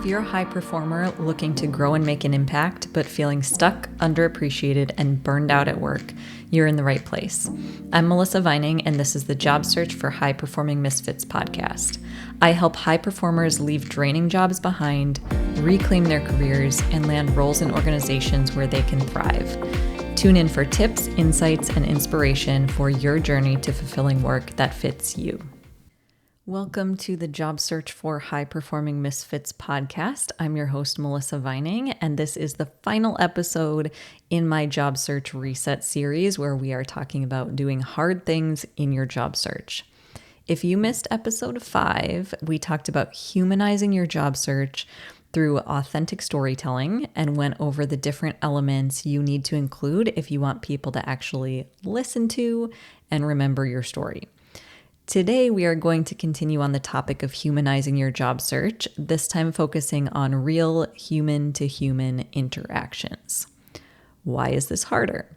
If you're a high performer looking to grow and make an impact, but feeling stuck, underappreciated, and burned out at work, you're in the right place. I'm Melissa Vining, and this is the Job Search for High Performing Misfits podcast. I help high performers leave draining jobs behind, reclaim their careers, and land roles in organizations where they can thrive. Tune in for tips, insights, and inspiration for your journey to fulfilling work that fits you. Welcome to the Job Search for High Performing Misfits podcast. I'm your host, Melissa Vining, and this is the final episode in my Job Search Reset series where we are talking about doing hard things in your job search. If you missed episode 5, we talked about humanizing your job search through authentic storytelling and went over the different elements you need to include if you want people to actually listen to and remember your story. Today, we are going to continue on the topic of humanizing your job search, this time focusing on real human-to-human interactions. Why is this harder?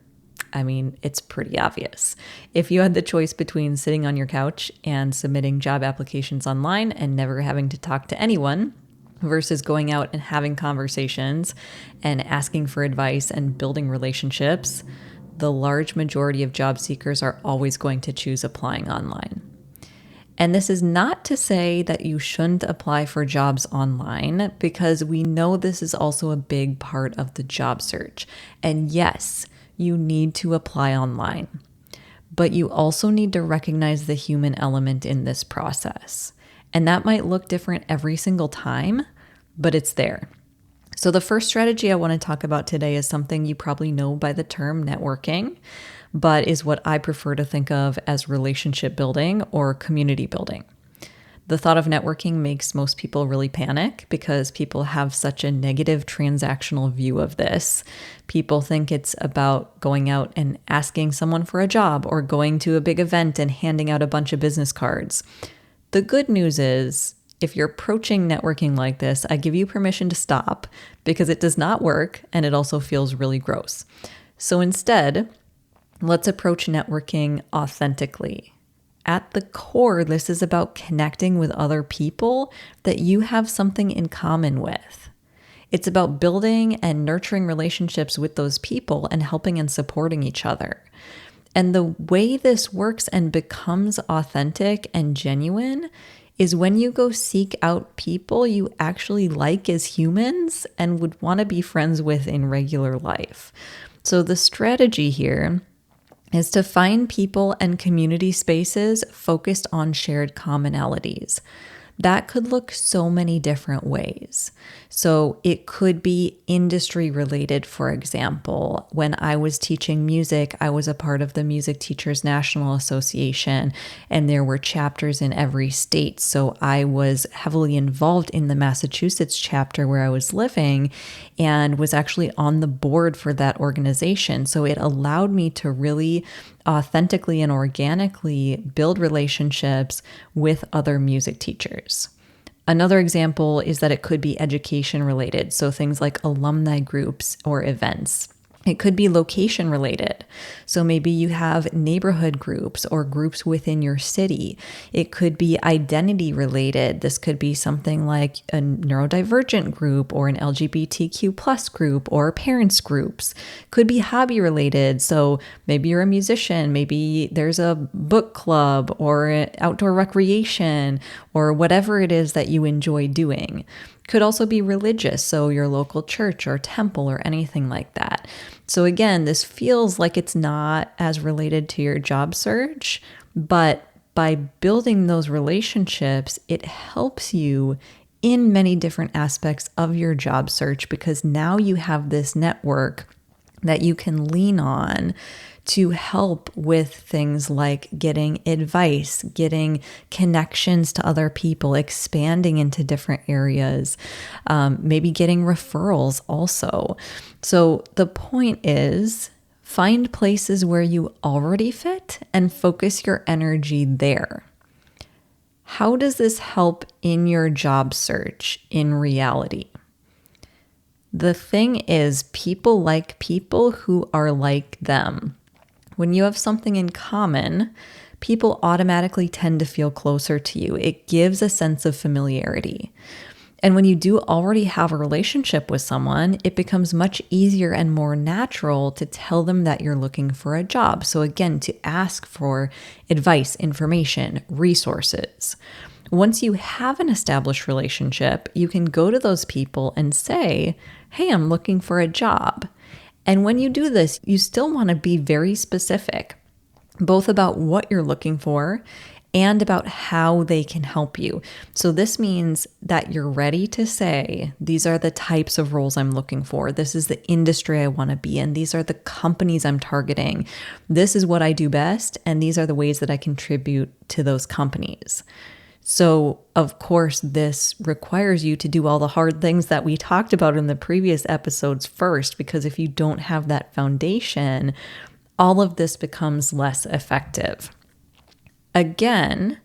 I mean, it's pretty obvious. If you had the choice between sitting on your couch and submitting job applications online and never having to talk to anyone versus going out and having conversations and asking for advice and building relationships, the large majority of job seekers are always going to choose applying online. And this is not to say that you shouldn't apply for jobs online, because we know this is also a big part of the job search. And yes, you need to apply online, but you also need to recognize the human element in this process. And that might look different every single time, but it's there. So the first strategy I want to talk about today is something you probably know by the term networking, but is what I prefer to think of as relationship building or community building. The thought of networking makes most people really panic because people have such a negative transactional view of this. People think it's about going out and asking someone for a job or going to a big event and handing out a bunch of business cards. The good news is, if you're approaching networking like this, I give you permission to stop because it does not work and it also feels really gross. So instead, let's approach networking authentically. At the core, this is about connecting with other people that you have something in common with. It's about building and nurturing relationships with those people and helping and supporting each other. And the way this works and becomes authentic and genuine is when you go seek out people you actually like as humans and would want to be friends with in regular life. So the strategy here is to find people and community spaces focused on shared commonalities. That could look so many different ways. So it could be industry related, for example. When I was teaching music, I was a part of the Music Teachers National Association, and there were chapters in every state. So I was heavily involved in the Massachusetts chapter where I was living and was actually on the board for that organization. So it allowed me to really authentically and organically build relationships with other music teachers. Another example is that it could be education related, so things like alumni groups or events. It could be location related. So maybe you have neighborhood groups or groups within your city. It could be identity related. This could be something like a neurodivergent group or an LGBTQ plus group or parents groups. Could be hobby related. So maybe you're a musician, maybe there's a book club or outdoor recreation or whatever it is that you enjoy doing. Could also be religious, so your local church or temple or anything like that. So again, this feels like it's not as related to your job search, but by building those relationships, it helps you in many different aspects of your job search because now you have this network that you can lean on to help with things like getting advice, getting connections to other people, expanding into different areas, maybe getting referrals also. So the point is, find places where you already fit and focus your energy there. How does this help in your job search in reality? The thing is, people like people who are like them. When you have something in common, people automatically tend to feel closer to you. It gives a sense of familiarity. And when you do already have a relationship with someone, it becomes much easier and more natural to tell them that you're looking for a job. So again, to ask for advice, information, resources. Once you have an established relationship, you can go to those people and say, hey, I'm looking for a job. And when you do this, you still want to be very specific, both about what you're looking for and about how they can help you. So this means that you're ready to say, these are the types of roles I'm looking for. This is the industry I want to be in. These are the companies I'm targeting. This is what I do best. And these are the ways that I contribute to those companies. So, of course, this requires you to do all the hard things that we talked about in the previous episodes first, because if you don't have that foundation, all of this becomes less effective. Again,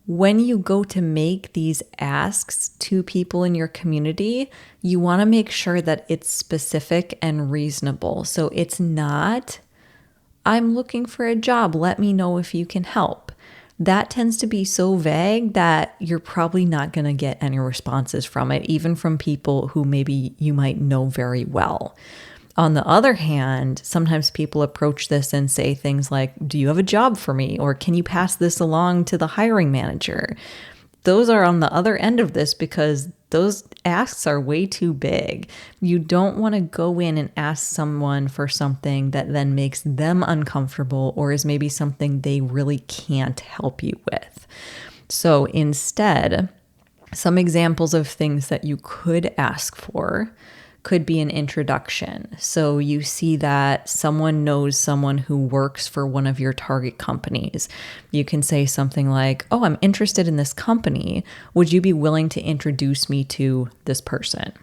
when you go to make these asks to people in your community, you want to make sure that it's specific and reasonable. So it's not, I'm looking for a job, let me know if you can help. That tends to be so vague that you're probably not going to get any responses from it, even from people who maybe you might know very well. On the other hand, sometimes people approach this and say things like, do you have a job for me? Or can you pass this along to the hiring manager? Those are on the other end of this because those asks are way too big. You don't want to go in and ask someone for something that then makes them uncomfortable or is maybe something they really can't help you with. So instead, some examples of things that you could ask for could be an introduction. So you see that someone knows someone who works for one of your target companies. You can say something like, oh, I'm interested in this company. Would you be willing to introduce me to this person?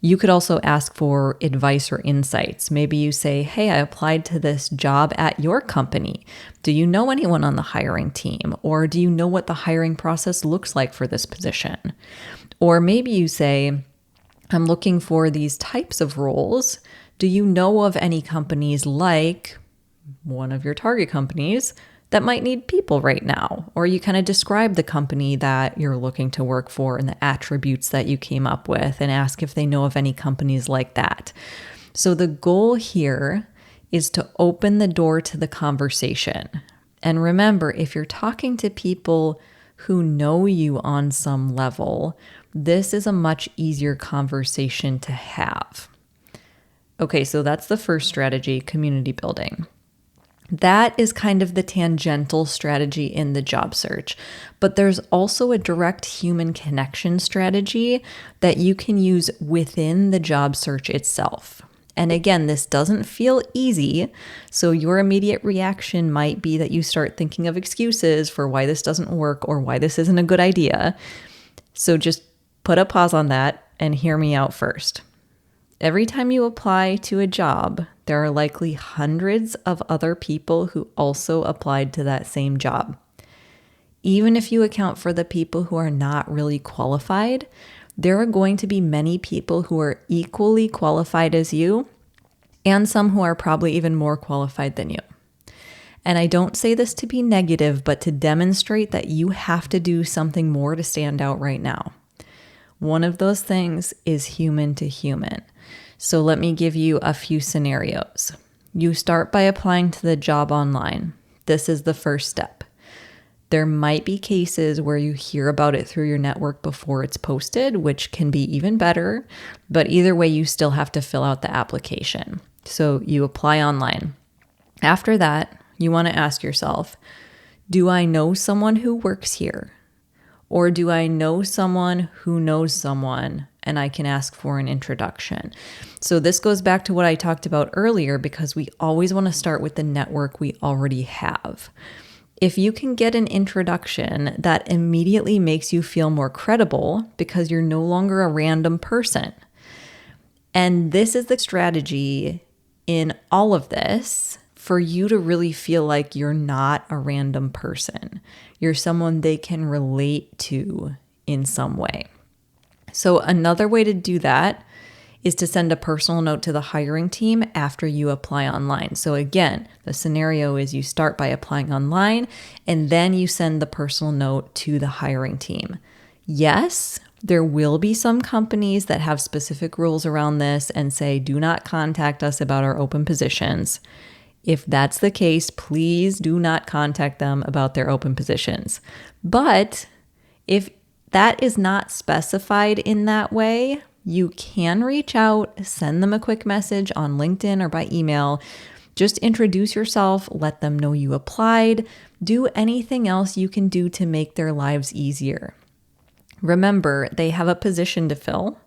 You could also ask for advice or insights. Maybe you say, hey, I applied to this job at your company. Do you know anyone on the hiring team? Or do you know what the hiring process looks like for this position? Or maybe you say, I'm looking for these types of roles. Do you know of any companies like one of your target companies that might need people right now? Or you kind of describe the company that you're looking to work for and the attributes that you came up with and ask if they know of any companies like that. So the goal here is to open the door to the conversation. And remember, if you're talking to people who know you on some level, this is a much easier conversation to have. Okay, so that's the first strategy, community building. That is kind of the tangential strategy in the job search, but there's also a direct human connection strategy that you can use within the job search itself. And again, this doesn't feel easy, so your immediate reaction might be that you start thinking of excuses for why this doesn't work or why this isn't a good idea. So just put a pause on that and hear me out first. Every time you apply to a job, there are likely hundreds of other people who also applied to that same job. Even if you account for the people who are not really qualified, there are going to be many people who are equally qualified as you, and some who are probably even more qualified than you. And I don't say this to be negative, but to demonstrate that you have to do something more to stand out right now. One of those things is human to human. So let me give you a few scenarios. You start by applying to the job online. This is the first step. There might be cases where you hear about it through your network before it's posted, which can be even better, but either way, you still have to fill out the application. So you apply online. After that, you want to ask yourself, do I know someone who works here? Or do I know someone who knows someone and I can ask for an introduction? So this goes back to what I talked about earlier because we always want to start with the network we already have. If you can get an introduction, that immediately makes you feel more credible because you're no longer a random person. And this is the strategy in all of this for you to really feel like you're not a random person. You're someone they can relate to in some way. So another way to do that is to send a personal note to the hiring team after you apply online. So again, the scenario is you start by applying online and then you send the personal note to the hiring team. Yes, There will be some companies that have specific rules around this and say, do not contact us about our open positions. If that's the case, please do not contact them about their open positions. But if that is not specified in that way, you can reach out, send them a quick message on LinkedIn or by email. Just introduce yourself, let them know you applied, do anything else you can do to make their lives easier. Remember, they have a position to fill,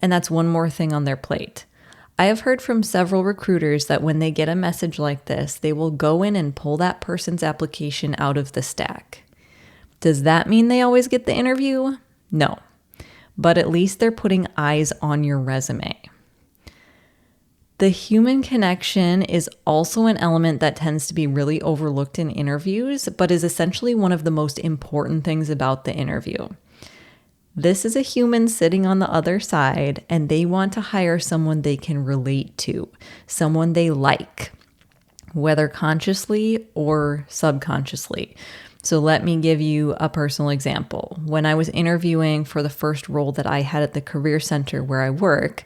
and that's one more thing on their plate. I have heard from several recruiters that when they get a message like this, they will go in and pull that person's application out of the stack. Does that mean they always get the interview? No, but at least they're putting eyes on your resume. The human connection is also an element that tends to be really overlooked in interviews, but is essentially one of the most important things about the interview. This is a human sitting on the other side, and they want to hire someone they can relate to, someone they like, whether consciously or subconsciously. So let me give you a personal example. When I was interviewing for the first role that I had at the career center where I work,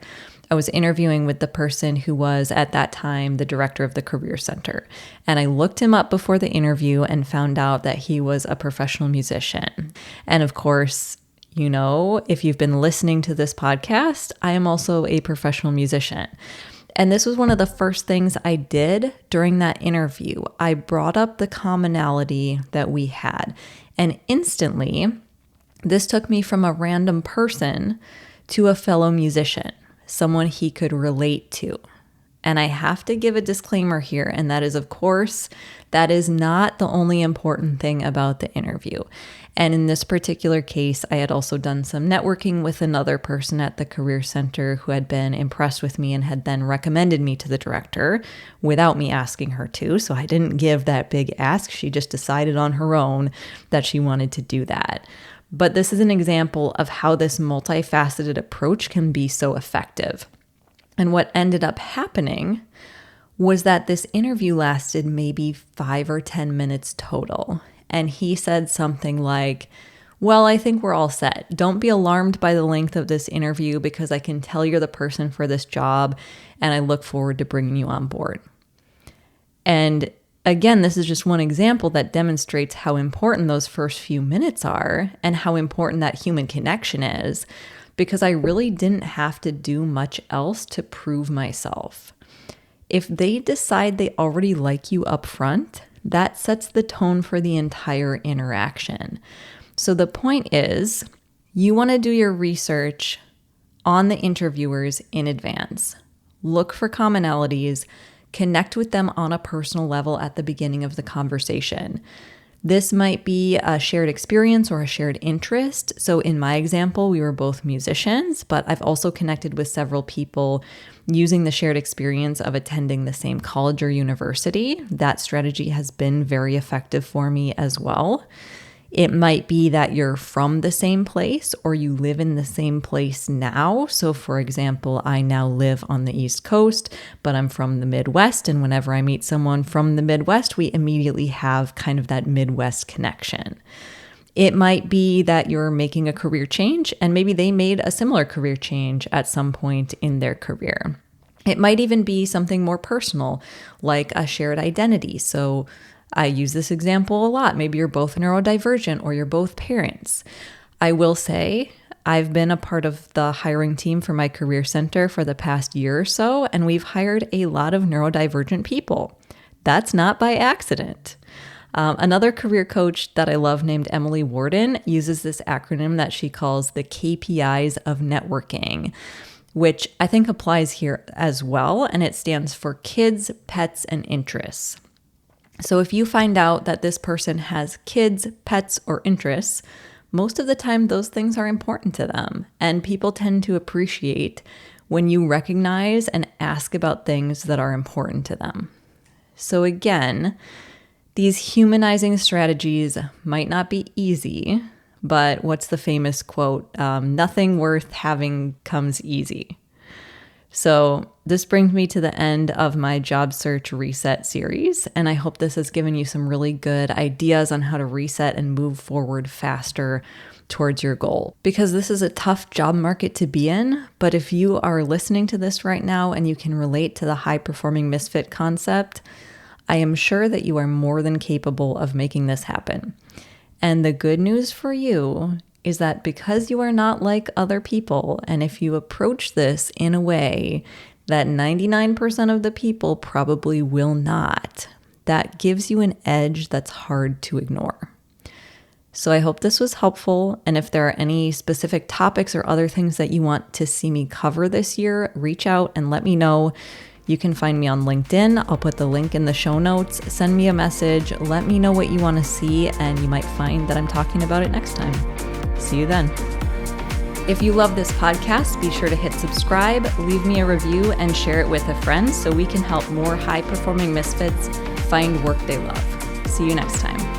I was interviewing with the person who was at that time the director of the career center. And I looked him up before the interview and found out that he was a professional musician. And of course, you know, if you've been listening to this podcast, I am also a professional musician. And this was one of the first things I did during that interview. I brought up the commonality that we had. And instantly, this took me from a random person to a fellow musician, someone he could relate to. And I have to give a disclaimer here, and that is, of course, that is not the only important thing about the interview. And in this particular case, I had also done some networking with another person at the career center who had been impressed with me and had then recommended me to the director without me asking her to. So I didn't give that big ask. She just decided on her own that she wanted to do that. But this is an example of how this multifaceted approach can be so effective. And what ended up happening was that this interview lasted maybe 5 or 10 minutes total. And he said something like, well, I think we're all set. Don't be alarmed by the length of this interview because I can tell you're the person for this job and I look forward to bringing you on board. And again, this is just one example that demonstrates how important those first few minutes are and how important that human connection is, because I really didn't have to do much else to prove myself. If they decide they already like you up front, that sets the tone for the entire interaction. So the point is, you want to do your research on the interviewers in advance. Look for commonalities, connect with them on a personal level at the beginning of the conversation. This might be a shared experience or a shared interest. So in my example, we were both musicians, but I've also connected with several people using the shared experience of attending the same college or university. That strategy has been very effective for me as well. It might be that you're from the same place or you live in the same place now. So for example, I now live on the East Coast, but I'm from the Midwest. And whenever I meet someone from the Midwest, we immediately have kind of that Midwest connection. It might be that you're making a career change and maybe they made a similar career change at some point in their career. It might even be something more personal, like a shared identity. So I use this example a lot. Maybe you're both neurodivergent or you're both parents. I will say I've been a part of the hiring team for my career center for the past year or so, and we've hired a lot of neurodivergent people. That's not by accident. Another career coach that I love named Emily Worden uses this acronym that she calls the KPIs of networking, which I think applies here as well, and it stands for kids, pets, and interests. So if you find out that this person has kids, pets, or interests, most of the time those things are important to them, and people tend to appreciate when you recognize and ask about things that are important to them. So again, these humanizing strategies might not be easy, but what's the famous quote? Nothing worth having comes easy. So this brings me to the end of my job search reset series, and I hope this has given you some really good ideas on how to reset and move forward faster towards your goal. Because this is a tough job market to be in, but if you are listening to this right now and you can relate to the high-performing misfit concept, I am sure that you are more than capable of making this happen. And the good news for you is that because you are not like other people, and if you approach this in a way that 99% of the people probably will not, that gives you an edge that's hard to ignore. So I hope this was helpful, and if there are any specific topics or other things that you want to see me cover this year, reach out and let me know. You can find me on LinkedIn. I'll put the link in the show notes. Send me a message. Let me know what you want to see, and you might find that I'm talking about it next time. See you then. If you love this podcast, be sure to hit subscribe, leave me a review, and share it with a friend so we can help more high-performing misfits find work they love. See you next time.